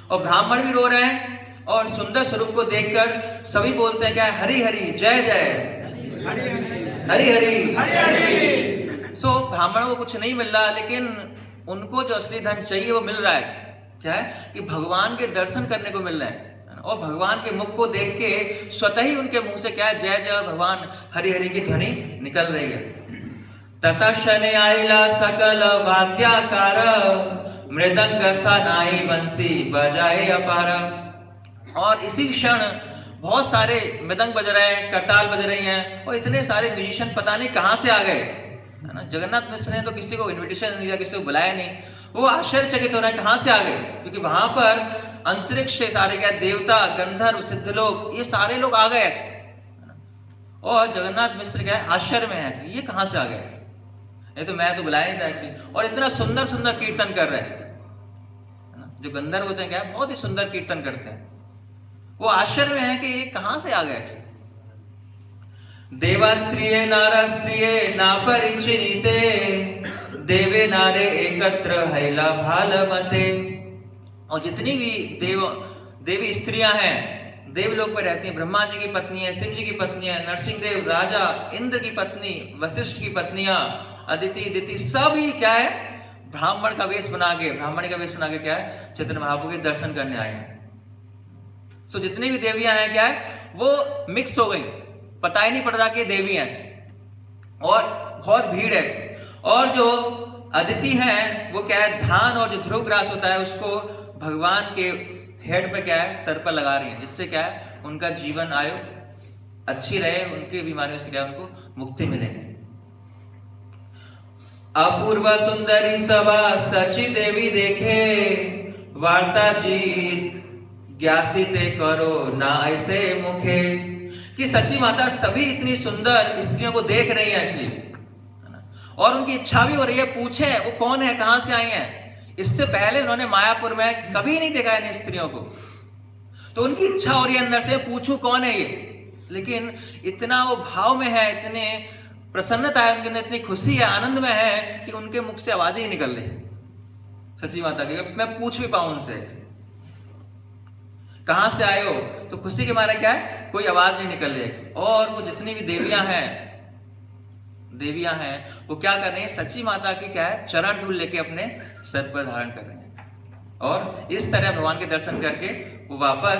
और ब्राह्मण भी रो रहे हैं और सुंदर स्वरूप को देखकर सभी बोलते हैं क्या, हरि हरि, जय जय, हरि हरि। तो ब्राह्मणों को कुछ नहीं मिल रहा, लेकिन उनको जो असली धन चाहिए वो मिल रहा है। क्या है कि भगवान के दर्शन करने को मिल रहा है, और भगवान के मुख को देख के स्वतः ही उनके मुंह से क्या है, जय जय और भगवान हरि हरि की ध्वनि निकल रही है। ततः शने आइला सकल वाद्याकार, मृदंग सनाई बंसी बजाए अपार। और इसी क्षण बहुत सारे मृदंग बज रहे हैं, करताल बज रही हैं, और इतने सारे म्यूजिशियन पता नहीं कहां से आ गए, है ना। जगन्नाथ मिश्र ने तो किसी को इनविटेशन नहीं दिया, किसी को बुलाया नहीं। वो आश्चर्यचकित हो रहे हैं कहां से आ गए, क्योंकि वहां पर अंतरिक्ष से सारे क्या देवता, गंधर्व, सिद्ध लोग, ये सारे लोग आ गए। और जगन्नाथ मिश्र क्या आश्चर्य में है कि ये कहां से आ गए, ये तो मैं तो बुलाया नहीं था एक्चुअली। और इतना सुंदर सुंदर कीर्तन कर रहे हैं, जो गंधर्व होते हैं क्या बहुत ही सुंदर कीर्तन करते हैं। वो आश्चर्य में है कि ये कहां से आ गए। देवास्त्रिये नारास्त्रिये ना परिचिनीते, देवे नारे एकत्र हैला भाल मते। और जितनी भी देवी स्त्रियां हैं, देवलोक पर रहती हैं, ब्रह्मा जी की पत्नी है, शिव जी की पत्नी है, नरसिंह देव राजा इंद्र की पत्नी, वशिष्ठ की पत्नियां, अदिति दिति, सभी क्या है ब्राह्मण का वेश बना के, ब्राह्मणी का वेश बना के क्या है चैतन्य महाप्रभु के दर्शन करने आए हैं। तो जितनी भी देवियां हैं क्या है वो मिक्स हो गई, पता ही नहीं पड़ रहा कि देवी हैं, और बहुत भीड़ है। और जो अदिति हैं वो क्या है धान और जो ध्रुव ग्रास होता है उसको भगवान के हेड पे क्या है सर पर लगा रही हैं, जिससे क्या है उनका जीवन आयु अच्छी रहे, उनकी बीमारियों से क्या है उनको मुक्ति मिले। अपूर्व सुंदरी सभा सची देवी देखे, वार्ता जी ज्ञासिते करो ना ऐसे मुखे। कि सची माता सभी इतनी सुंदर स्त्रियों को देख रही है एक्चुअली, और उनकी इच्छा भी हो रही है पूछे वो कौन है, कहां से आई हैं। इससे पहले उन्होंने मायापुर में कभी नहीं देखा इन स्त्रियों को, तो उनकी इच्छा हो रही है अंदर से पूछूं कौन है ये। लेकिन इतना वो भाव में है, इतने प्रसन्नता है उनके अंदर, इतनी खुशी है, आनंद में है कि उनके मुख से आवाज ही निकल रही सची माता की, मैं पूछ भी पाऊं उनसे कहां से आए हो, तो खुशी के मारे क्या है कोई आवाज नहीं निकल रही। और वो जितनी भी देवियां हैं वो क्या कर रही हैं, सच्ची माता की क्या है चरण धूल लेके अपने सर पर धारण कर रहे हैं, और इस तरह भगवान के दर्शन करके वो वापस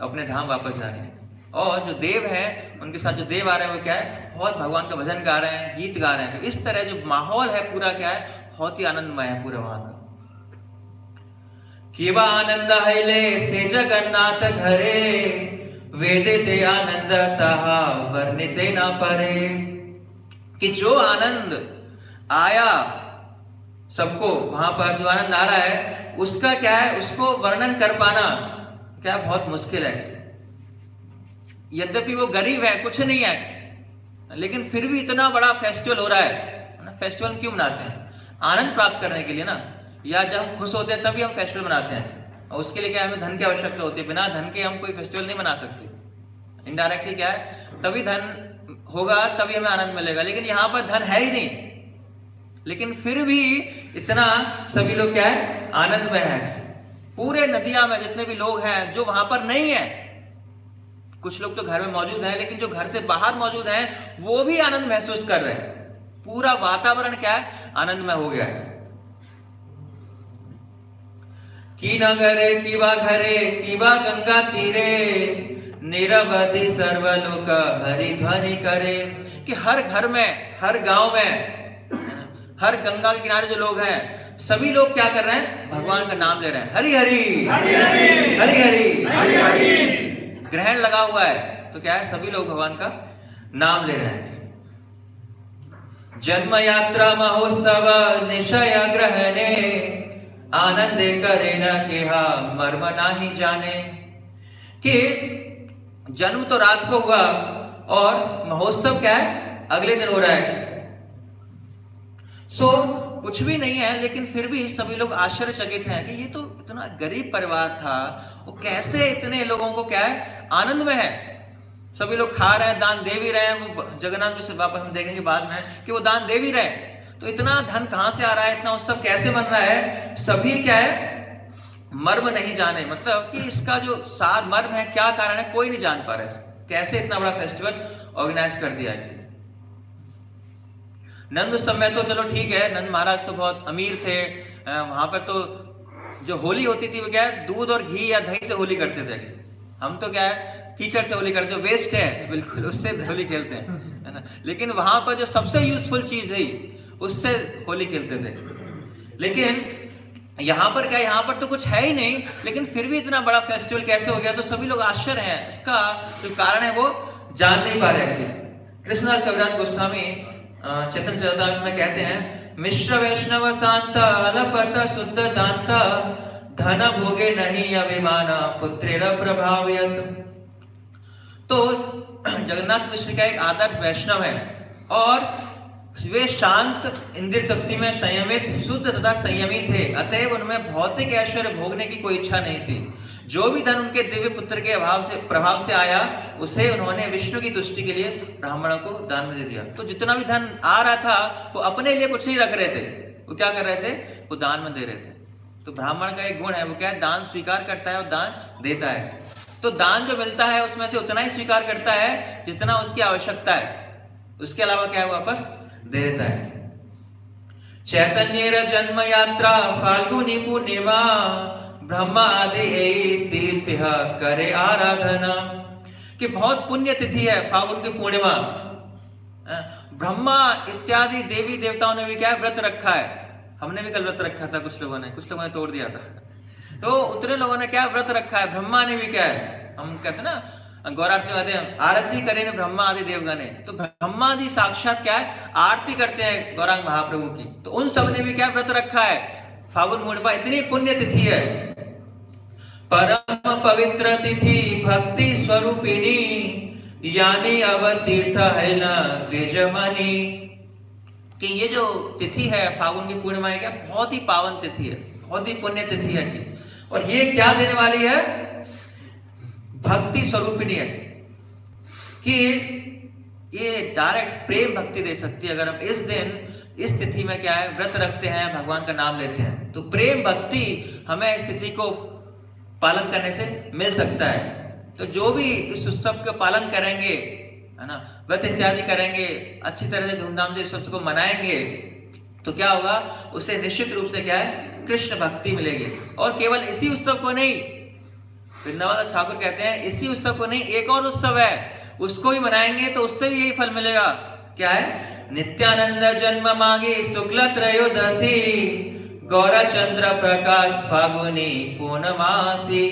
अपने धाम वापस जा रहे हैं। और जो देव हैं उनके साथ जो देव आ रहे हैं वो क्या है बहुत भगवान का भजन गा रहे हैं, गीत गा रहे हैं। तो इस तरह जो माहौल है पूरा क्या है बहुत ही आनंदमय है पूरा वहां का। केवा आनंद हैले से जगन्नाथ घरे, वेदे ते आनंद तहा वर्णिते ना परे। कि जो आनंद आया सबको वहां पर, जो आनंद आ रहा है उसका क्या है उसको वर्णन कर पाना क्या बहुत मुश्किल है। यद्यपि वो गरीब है, कुछ नहीं है, लेकिन फिर भी इतना बड़ा फेस्टिवल हो रहा है ना। फेस्टिवल क्यों मनाते हैं? आनंद प्राप्त करने के लिए ना, या जब हम खुश होते हैं तभी हम फेस्टिवल मनाते हैं, और उसके लिए क्या हमें धन की आवश्यकता होती है। बिना धन के हम कोई फेस्टिवल नहीं मना सकते। इनडायरेक्टली क्या है तभी धन होगा तभी हमें आनंद मिलेगा, लेकिन यहाँ पर धन है ही नहीं, लेकिन फिर भी इतना सभी लोग क्या है आनंद में है। पूरे नदिया में जितने भी लोग हैं जो वहां पर नहीं है, कुछ लोग तो घर में मौजूद हैं, लेकिन जो घर से बाहर मौजूद हैं वो भी आनंद महसूस कर रहे हैं। पूरा वातावरण क्या है आनंदमय हो गया है। की नगरे कीवा घरे कीवा गंगा तीरे, निरवधि सर्वलोक हरि ध्वनि करे। कि हर घर में, हर गांव में, हर गंगा के किनारे जो लोग हैं सभी लोग क्या कर रहे हैं भगवान का नाम ले रहे हैं, हरि हरि हरि हरि हरि हरि हरि हरि। ग्रहण लगा हुआ है तो क्या है सभी लोग भगवान का नाम ले रहे हैं। जन्म यात्रा महोत्सव निशय ग्रहणे, आनंद करे न केहा मर्म नाही जाने। कि जन्म तो रात को हुआ और महोत्सव क्या है अगले दिन हो रहा है। कुछ भी नहीं है, लेकिन फिर भी सभी लोग आश्चर्यचकित हैं कि ये तो इतना गरीब परिवार था, वो कैसे इतने लोगों को क्या है आनंद में है। सभी लोग खा रहे हैं, दान दे भी रहे हैं। वो जगन्नाथ में से वापस हम देखेंगे बाद में कि वो दान दे भी रहे हैं। तो इतना धन कहां से आ रहा है, इतना उत्सव कैसे बन रहा है, सभी क्या है मर्म नहीं जाने। मतलब कि इसका जो सार मर्म है, क्या कारण है, कोई नहीं जान पा रहा है। कैसे इतना बड़ा फेस्टिवल ऑर्गेनाइज कर दिया है। नंद उस समय तो चलो ठीक है, नंद महाराज तो बहुत अमीर थे, वहां पर तो जो होली होती थी वो क्या है, दूध और घी या दही से होली करते थे। हम तो क्या है, कीचड़ से होली करते, जो वेस्ट है बिल्कुल उससे होली खेलते हैं, है ना। लेकिन वहां पर जो सबसे यूजफुल चीज है उससे होली खेलते थे। लेकिन यहाँ पर क्या, यहाँ पर तो कुछ है ही नहीं, लेकिन फिर भी इतना बड़ा फेस्टिवल कैसे हो गया, तो सभी लोग आश्चर्य हैं। इसका जो कारण है वो जान नहीं पा रहे थे। कृष्णदास कविराज गोस्वामी चैतन्य चरितामृत में कहते हैं, मिश्र वैष्णव शांत अलपत शुद्ध दांत धन भोगे नहीं अभिमान पुत्रेर प्रभावयत। तो जगन्नाथ मिश्र का एक आदर्श वैष्णव है और वे शांत, इंद्रिय तृप्ति में संयमित, शुद्ध तथा संयमी थे, अतएव उनमें भौतिक ऐश्वर्य भोगने की कोई इच्छा नहीं थी। जो भी धन उनके दिव्य पुत्र के प्रभाव से आया, उसे उन्होंने विष्णु की तुष्टि के लिए ब्राह्मणों को दान में दे दिया। तो जितना भी धन आ रहा था वो अपने लिए कुछ नहीं रख रहे थे, वो क्या कर रहे थे, वो दान में दे रहे थे। तो ब्राह्मण का एक गुण है, वो क्या है, दान स्वीकार करता है और दान देता है। तो दान जो मिलता है उसमें से उतना ही स्वीकार करता है जितना उसकी आवश्यकता है, उसके अलावा क्या है, वापस दे देता है। चैतन्य जन्म यात्रा फाल्गुनी पूर्णिमा ब्रह्मा आदि तीर्थ करे आराधना, कि बहुत पुण्य तिथि है फाल्गुन की पूर्णिमा। ब्रह्मा इत्यादि देवी देवताओं ने भी क्या है, व्रत रखा है। हमने भी कल व्रत रखा था, कुछ लोगों ने तोड़ दिया था। तो उतने लोगों ने क्या व्रत रखा है, ब्रह्मा ने भी क्या है, हम कहते हैं ना गौरारती कहते हैं, आरती करें ब्रह्मा आदि देवगणे। तो ब्रह्मा जी साक्षात क्या है, आरती करते हैं गौरांग महाप्रभु की। तो उन सब ने भी क्या व्रत रखा है, फाल्गुन पूर्णिमा इतनी पुण्य तिथि है। परम पवित्र तिथि भक्ति स्वरूपिणी यानी अवतीर्थ है न द्विजमणि, कि ये जो तिथि है फाल्गुन की पूर्णिमा है क्या, बहुत ही पावन तिथि है, बहुत ही पुण्य तिथि है कि, और ये क्या देने वाली है, भक्ति स्वरूपिणी है, कि ये डायरेक्ट प्रेम भक्ति दे सकती है। अगर हम इस दिन इस तिथि में क्या है, व्रत रखते हैं, भगवान का नाम लेते हैं, तो प्रेम भक्ति हमें इस तिथि को पालन करने से मिल सकता है। तो जो भी इस उत्सव का पालन करेंगे, है ना, व्रत इत्यादि करेंगे, अच्छी तरह से धूमधाम से इस उत्सव को मनाएंगे, तो क्या होगा, उसे निश्चित रूप से क्या है, कृष्ण भक्ति मिलेगी। और केवल इसी उत्सव को नहीं, वृंदावन ठाकुर कहते हैं इसी उत्सव को नहीं, एक और उत्सव है, उसको भी मनाएंगे तो उससे भी यही फल मिलेगा। क्या है, नित्यानंद जन्म मागी शुक्ल त्रयोदशी गौरचंद्र प्रकाश फागुनी पूर्णमासी,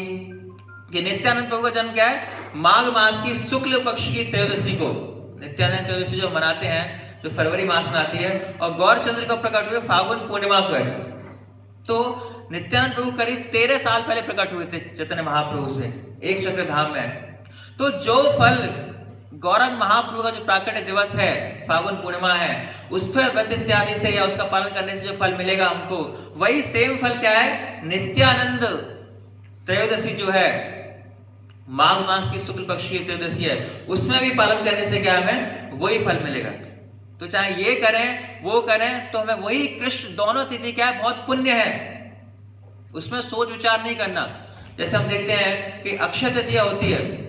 कि नित्यानंद प्रभु का जन्म क्या है, माघ मास की शुक्ल पक्ष की त्रयोदशी को, नित्यानंद त्रयोदशी जो मनाते हैं, जो फरवरी मास में आती है, और गौरचंद्र का प्रकट हुए फागुन पूर्णिमा को है। तो नित्यानंद प्रभु करीब 13 साल पहले प्रकट हुए थे चैतन्य महाप्रभु से एक चक्र धाम में। तो जो फल गौरंग महाप्रभु का जो प्राकट्य दिवस है, फागुन पूर्णिमा है, उस पर व्रत इत्यादि से या उसका पालन करने से जो फल मिलेगा हमको, वही सेम फल क्या है, नित्यानंद त्रयोदशी जो है, माघ मास की शुक्ल पक्ष की त्रयोदशी है, उसमें भी पालन करने से क्या हमें वही फल मिलेगा। तो चाहे ये करें वो करें, तो हमें वही कृष्ण, दोनों तिथि क्या है, बहुत पुण्य है, उसमें सोच विचार नहीं करना। जैसे हम देखते हैं कि अक्षय तृतीया होती है,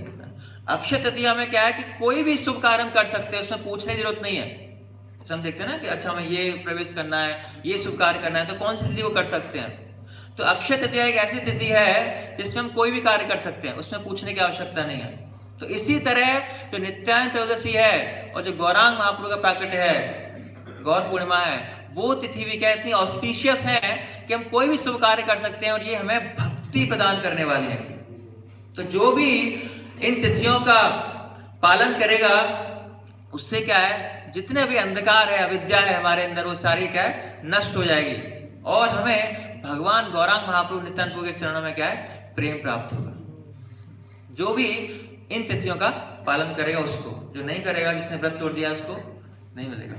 अक्षय तृतीया में क्या है कि कोई भी शुभ कार्य कर सकते हैं, उसमें पूछने की जरूरत नहीं है। जैसे हम देखते हैं ना कि अच्छा हमें ये प्रवेश करना है, ये शुभ कार्य करना है, तो कौन सी तिथि को कर सकते हैं। तो अक्षय तृतीया एक ऐसी तिथि है जिसमें हम कोई भी कार्य कर सकते हैं, उसमें पूछने की आवश्यकता नहीं है। तो इसी तरह जो नित्यानंद त्रयोदशी है और जो गौरांग महाप्रभु का प्राकट्य है, गौर पूर्णिमा है, वो तिथि भी क्या इतनी ऑस्पिशियस है कि हम कोई भी शुभ कार्य कर सकते हैं और ये हमें भक्ति प्रदान करने वाली है। तो जो भी इन तिथियों का पालन करेगा, उससे क्या है, जितने भी अंधकार है, अविद्या है हमारे अंदर, वो सारी क्या है, नष्ट हो जाएगी और हमें भगवान गौरांग महाप्रभु नित्यानंद प्रभु के चरणों में क्या है, प्रेम प्राप्त होगा। जो भी इन तिथियों का पालन करेगा उसको, जो नहीं करेगा, जिसने व्रत तोड़ दिया उसको नहीं मिलेगा।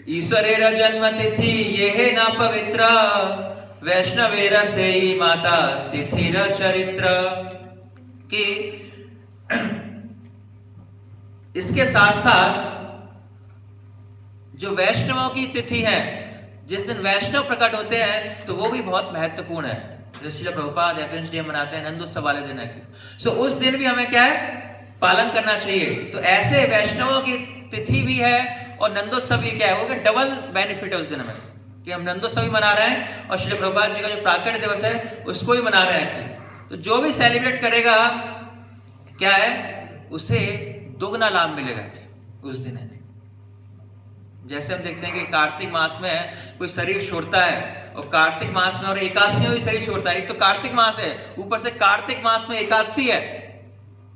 ईश्वरेर जन्म तिथि ये है ना पवित्र वैष्णवेर से ही माता तिथिर चरित्र, कि इसके साथ साथ जो वैष्णवों की तिथि है, जिस दिन वैष्णव प्रकट होते हैं, तो वो भी बहुत महत्वपूर्ण है। जैसे श्रील प्रभुपाद हैप्पीनेस डे मनाते हैं, नंदोत्सव वाले दिन है, सो उस दिन भी हमें क्या है, पालन करना चाहिए। तो ऐसे वैष्णवों की तिथि भी है और नंदोत्सव ये क्या है, वो डबल बेनिफिट है उस दिन में कि हम नंदोत्सव भी मना रहे हैं और श्री प्रभुपाद जी का जो प्राकट्य दिवस है उसको भी मना रहे हैं। तो जो भी सेलिब्रेट करेगा क्या है, उसे दुगना लाभ मिलेगा उस दिन है। जैसे हम देखते हैं कि कार्तिक मास में कोई शरीर छोड़ता है और कार्तिक मास में और एकादशी में भी शरीर छोड़ता है। एक तो कार्तिक मास है, ऊपर से कार्तिक मास में एकादशी है,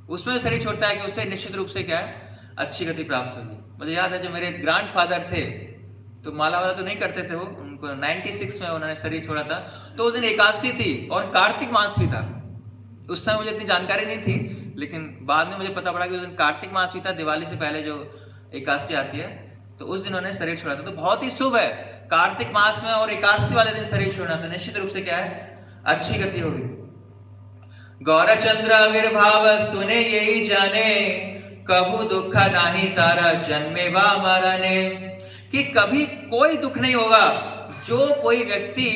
उसमें शरीर छोड़ता है कि उसे निश्चित रूप से क्या है, अच्छी गति प्राप्त होगी। मुझे याद है जो मेरे ग्रैंडफादर थे तो माला वाला तो नहीं करते थे, वो उनको 96 में उन्होंने शरीर छोड़ा था, तो उस दिन एकादशी थी और कार्तिक मास भी था। उस समय मुझे इतनी जानकारी नहीं थी, लेकिन बाद में मुझे पता पड़ा कि उस दिन कार्तिक मास भी था, दिवाली से पहले जो एकादशी आती है, तो उस दिन उन्होंने शरीर छोड़ा था। तो बहुत ही शुभ है कार्तिक मास में और एकादशी वाले दिन शरीर छोड़ना, तो निश्चित रूप से क्या है, अच्छी गति होगी। गौरचंद्र आविर्भाव सुने यही जाने, कभू दुख नाही तारा जन्मे वा मरने, कि कभी कोई दुख नहीं होगा जो कोई व्यक्ति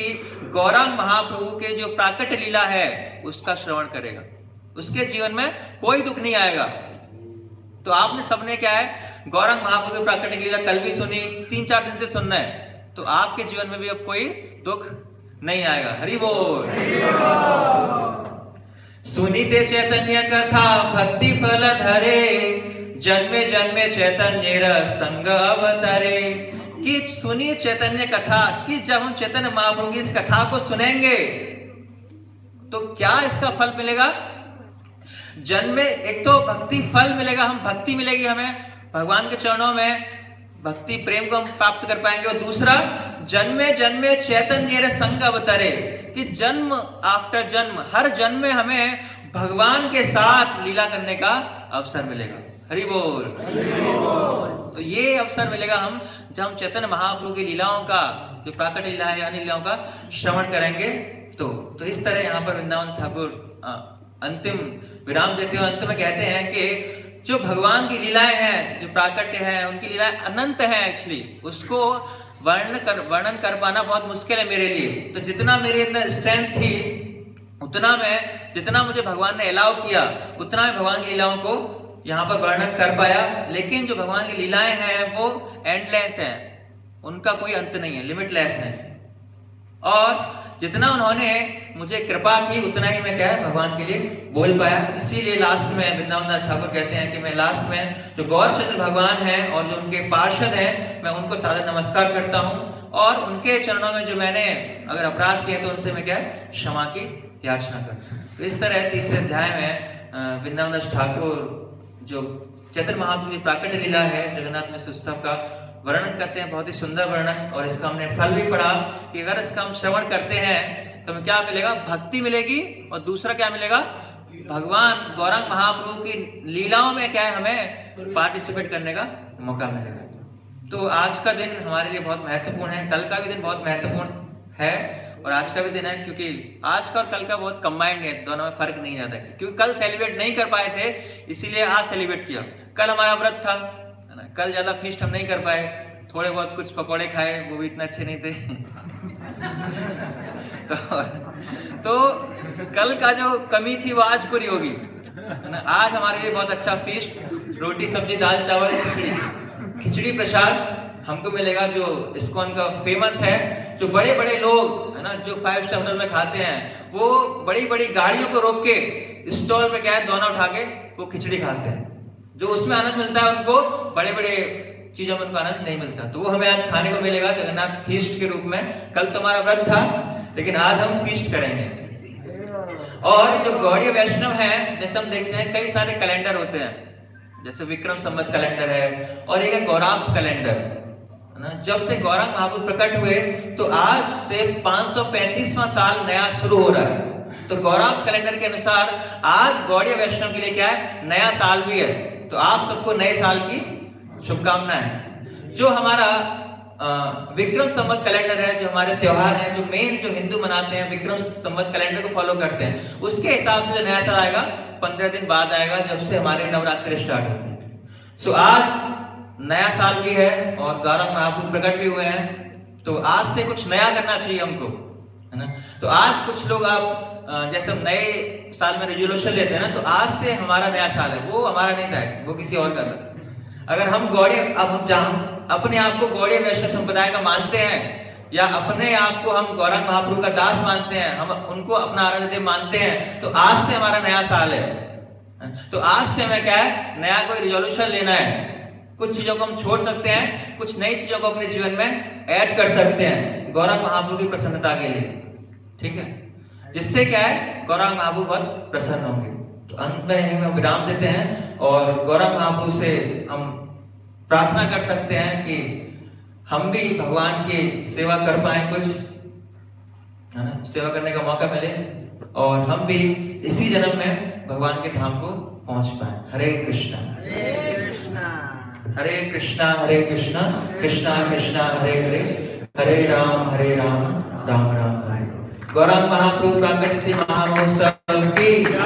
गौरांग महाप्रभु के जो प्राकट्य लीला है उसका श्रवण करेगा, उसके जीवन में कोई दुख नहीं आएगा। तो आपने सबने क्या है, गौरांग महाप्रभु की प्राकट्य लीला कल भी सुनी, 3-4 दिन से सुनना है, तो आपके जीवन में भी अब कोई दुख नहीं आएगा। हरि बोल। सुनीते चैतन्य कथा भक्ति फल धरे, जन्मे जन्मे चैतन्य संग अवतरे, कि सुनिए चैतन्य कथा, कि जब हम चैतन्य महाप्रभु की इस कथा को सुनेंगे तो क्या इसका फल मिलेगा। जन्मे, एक तो भक्ति फल मिलेगा, हम भक्ति मिलेगी हमें भगवान के चरणों में, भक्ति प्रेम को हम प्राप्त कर पाएंगे। और दूसरा, जन्मे जन्मे चैतन्य संग अवतरे, कि जन्म आफ्टर जन्म, हर जन्म में हमें भगवान के साथ लीला करने का अवसर मिलेगा। हरि बोल। तो ये अवसर मिलेगा हम जब हम चैतन्य महाप्रभु की लीलाओं का, जो प्राकट्य लीला है यानी लीलाओं का श्रवण करेंगे। तो इस तरह यहाँ पर वृंदावन ठाकुर अंतिम विराम देते हुए अंत में कहते हैं कि जो भगवान की लीलाएं हैं, जो प्राकट्य है, उनकी लीलाएं अनंत हैं एक्चुअली, उसको वर्णन कर पाना बहुत मुश्किल है मेरे लिए। तो जितना मेरे अंदर स्ट्रेंथ थी उतना मैं, जितना मुझे भगवान ने अलाउ किया उतना मैं भगवान की लीलाओं को यहाँ पर वर्णन कर पाया। लेकिन जो भगवान की लीलाएं हैं वो एंडलेस हैं, उनका कोई अंत नहीं है, लिमिटलेस है। और जितना उन्होंने मुझे कृपा की उतना ही मैं क्या है, भगवान के लिए बोल पाया। इसीलिए लास्ट में वृंदावन दास ठाकुर कहते हैं कि मैं लास्ट में जो गौरचंद्र भगवान हैं और जो उनके पार्षद हैं, मैं उनको सादर नमस्कार करता हूँ और उनके चरणों में जो मैंने अगर अपराध किए तो उनसे मैं क्या है, क्षमा की याचना करता हूँ। तो इस तरह तीसरे अध्याय में वृंदावन दास ठाकुर जो चैतन्य महाप्रभु की प्राकट्य लीला है, जगन्नाथ मिश्र उत्सव का वर्णन करते हैं, बहुत ही सुंदर वर्णन। और इसका हमने फल भी पढ़ा कि अगर इसका हम श्रवण करते हैं तो हमें क्या मिलेगा, भक्ति मिलेगी। और दूसरा क्या मिलेगा, भगवान गौरांग महाप्रभु की लीलाओं में क्या है, हमें पार्टिसिपेट करने का मौका मिलेगा। तो आज का दिन हमारे लिए बहुत महत्वपूर्ण है, कल का भी दिन बहुत महत्वपूर्ण है और आज का भी दिन है, क्योंकि आज का और कल का बहुत कंबाइंड है, दोनों में फर्क नहीं आता। क्योंकि कल सेलिब्रेट नहीं कर पाए थे इसीलिए आज सेलिब्रेट किया। कल हमारा व्रत था, कल ज्यादा फीस्ट हम नहीं कर पाए, थोड़े बहुत कुछ पकौड़े खाए, वो भी इतने अच्छे नहीं थे। तो कल का जो कमी थी वो आज पूरी होगी, है ना। आज हमारे लिए बहुत अच्छा फीस्ट, रोटी सब्जी दाल चावल खिचड़ी प्रसाद हमको मिलेगा, जो इस्कॉन का फेमस है। जो बड़े बड़े लोग है ना, जो 5 स्टार होटल में खाते हैं, वो बड़ी बड़ी गाड़ियों को रोक के स्टॉल पे क्या है, दोना उठा के वो खिचड़ी खाते हैं। जो उसमें आनंद मिलता है उनको बड़े बड़े चीजों में उनको आनंद नहीं मिलता। तो वो हमें आज खाने को मिलेगा जगन्नाथ फीस्ट के रूप में। कल तो हमारा व्रत था, लेकिन आज हम फीस्ट करेंगे। और जो गौड़ीय वैष्णव है, जैसे हम देखते हैं कई सारे कैलेंडर होते हैं, जैसे विक्रम संवत कैलेंडर है और एक है गौराब्द कैलेंडर, है ना। जब से गौरांग महाप्रभु प्रकट हुए तो आज से 535वां साल नया शुरू हो रहा है। तो गौराब्द कैलेंडर के अनुसार आज गौड़ीय वैष्णव के लिए क्या है, नया साल भी है। तो आप सबको नए साल की शुभकामनाएं। जो हमारा विक्रम संवत कैलेंडर है, जो हमारे त्योहार हैं, जो मेन जो हिंदू मनाते हैं विक्रम संवत कैलेंडर को फॉलो करते हैं, उसके हिसाब से जो नया साल आएगा 15 दिन बाद आएगा, जब से हमारे नवरात्रि स्टार्ट होते हैं। सो आज नया साल भी है और गौरांग महाप्रभु प्रकट भी हुए हैं। तो आज से कुछ नया करना चाहिए हमको, है ना। तो आज कुछ लोग आप जैसे हम नए साल में रेजोल्यूशन लेते हैं ना, तो आज से हमारा नया साल है, वो हमारा नहीं था, वो किसी और का था। अगर हम गौड़ीय, अब हम जहाँ अपने आप को गौड़ीय वैष्णव संप्रदाय का मानते हैं या अपने आप को हम गौरांग महाप्रभु का दास मानते हैं, हम उनको अपना आराध्य देव मानते हैं, तो आज से हमारा नया साल है। तो आज से हमें क्या है, नया कोई रिजोल्यूशन लेना है। कुछ चीजों को हम छोड़ सकते हैं, कुछ नई चीजों को अपने जीवन में ऐड कर सकते हैं गौरांग महाप्रभु की प्रसन्नता के लिए, ठीक है, जिससे क्या है गौरांग महाप्रभु बहुत प्रसन्न होंगे। तो अंत में हम विराम देते हैं और गौरांग महाप्रभु से हम प्रार्थना कर सकते हैं कि हम भी भगवान की सेवा कर पाए, कुछ है ना, सेवा करने का मौका मिले और हम भी इसी जन्म में भगवान के धाम को पहुंच पाए। हरे कृष्णा हरे कृष्णा हरे कृष्णा हरे कृष्णा कृष्णा कृष्णा हरे हरे, हरे राम राम राम हरे। गौरांग महाप्रभु प्राकट्य महामहोत्सव की